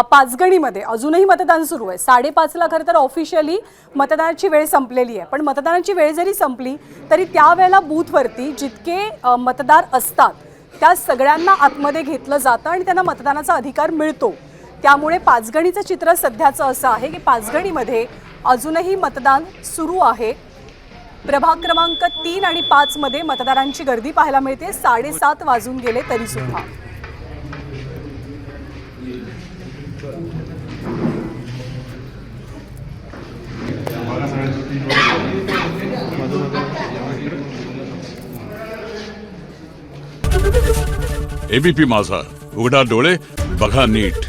पाचगणीमध्ये अजूनही मतदान सुरू आहे। 5:30ला खरं तर ऑफिशियली मतदानाची वेळ संपलेली आहे, पण मतदानाची वेळ जरी संपली तरी त्यावेळेला बूथवरती जितके मतदार असतात त्या सगळ्यांना आतमध्ये घेतलं जातं आणि त्यांना मतदानाचा अधिकार मिळतो। त्यामुळे पाचगणीचं चित्र सध्याचं असं आहे की पाचगणीमध्ये अजूनही मतदान सुरू आहे। प्रभाग क्रमांक 3 आणि 5 मध्ये मतदारांची गर्दी पाहायला मिळते। 7:30 वाजून गेले तरी सुद्धा एबीपी माझा, उघडा डोळे बघा नीट।